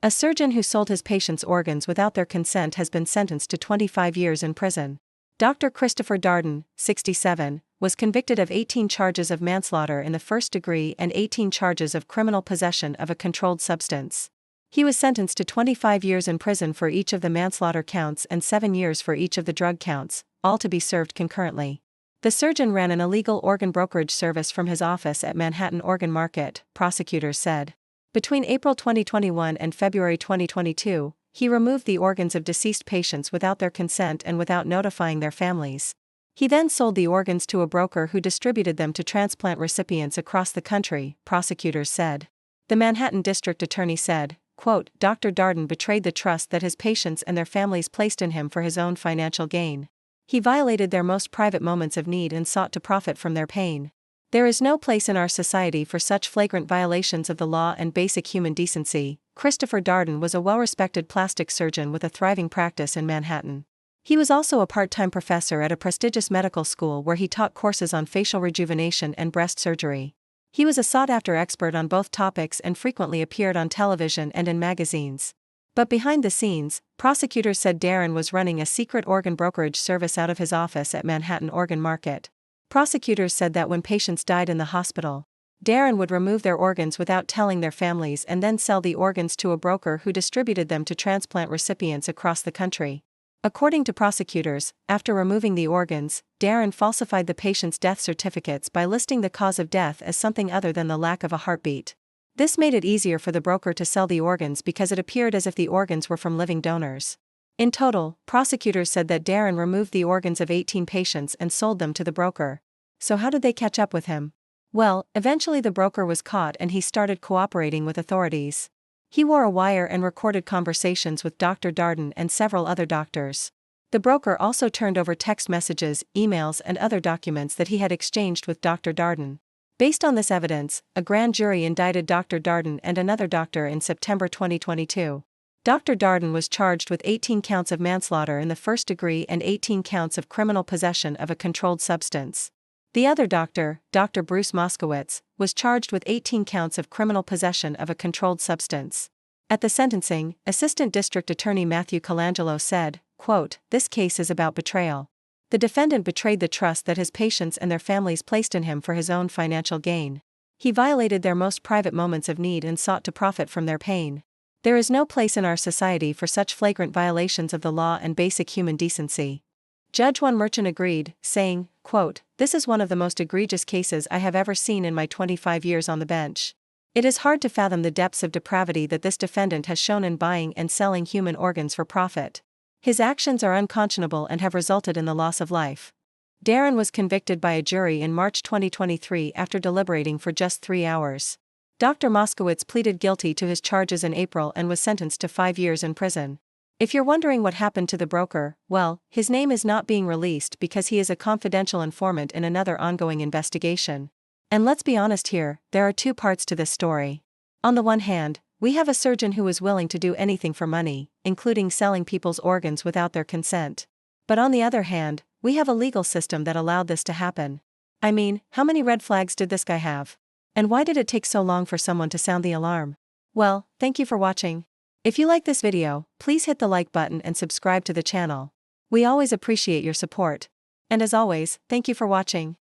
A surgeon who sold his patients' organs without their consent has been sentenced to 25 years in prison. Dr. Christopher Darden, 67, was convicted of 18 charges of manslaughter in the first degree and 18 charges of criminal possession of a controlled substance. He was sentenced to 25 years in prison for each of the manslaughter counts and 7 years for each of the drug counts, all to be served concurrently. The surgeon ran an illegal organ brokerage service from his office at Manhattan Organ Market, prosecutors said. Between April 2021 and February 2022, he removed the organs of deceased patients without their consent and without notifying their families. He then sold the organs to a broker who distributed them to transplant recipients across the country, prosecutors said. The Manhattan District Attorney said, quote, Dr. Darden betrayed the trust that his patients and their families placed in him for his own financial gain. He violated their most private moments of need and sought to profit from their pain. There is no place in our society for such flagrant violations of the law and basic human decency. Christopher Darden was a well-respected plastic surgeon with a thriving practice in Manhattan. He was also a part-time professor at a prestigious medical school where he taught courses on facial rejuvenation and breast surgery. He was a sought-after expert on both topics and frequently appeared on television and in magazines. But behind the scenes, prosecutors said Darden was running a secret organ brokerage service out of his office at Manhattan Organ Market. Prosecutors said that when patients died in the hospital, Darden would remove their organs without telling their families and then sell the organs to a broker who distributed them to transplant recipients across the country. According to prosecutors, after removing the organs, Darden falsified the patient's death certificates by listing the cause of death as something other than the lack of a heartbeat. This made it easier for the broker to sell the organs because it appeared as if the organs were from living donors. In total, prosecutors said that Darden removed the organs of 18 patients and sold them to the broker. So how did they catch up with him? Well, eventually the broker was caught and he started cooperating with authorities. He wore a wire and recorded conversations with Dr. Darden and several other doctors. The broker also turned over text messages, emails and other documents that he had exchanged with Dr. Darden. Based on this evidence, a grand jury indicted Dr. Darden and another doctor in September 2022. Dr. Darden was charged with 18 counts of manslaughter in the first degree and 18 counts of criminal possession of a controlled substance. The other doctor, Dr. Bruce Moskowitz, was charged with 18 counts of criminal possession of a controlled substance. At the sentencing, Assistant District Attorney Matthew Colangelo said, quote, This case is about betrayal. The defendant betrayed the trust that his patients and their families placed in him for his own financial gain. He violated their most private moments of need and sought to profit from their pain. There is no place in our society for such flagrant violations of the law and basic human decency. Judge One Merchant agreed, saying, quote, This is one of the most egregious cases I have ever seen in my 25 years on the bench. It is hard to fathom the depths of depravity that this defendant has shown in buying and selling human organs for profit. His actions are unconscionable and have resulted in the loss of life. Darden was convicted by a jury in March 2023 after deliberating for just 3 hours. Dr. Moskowitz pleaded guilty to his charges in April and was sentenced to 5 years in prison. If you're wondering what happened to the broker, well, his name is not being released because he is a confidential informant in another ongoing investigation. And let's be honest here, there are 2 parts to this story. On the one hand, we have a surgeon who is willing to do anything for money, including selling people's organs without their consent. But on the other hand, we have a legal system that allowed this to happen. I mean, how many red flags did this guy have? And why did it take so long for someone to sound the alarm? Well, thank you for watching. If you like this video, please hit the like button and subscribe to the channel. We always appreciate your support. And as always, thank you for watching.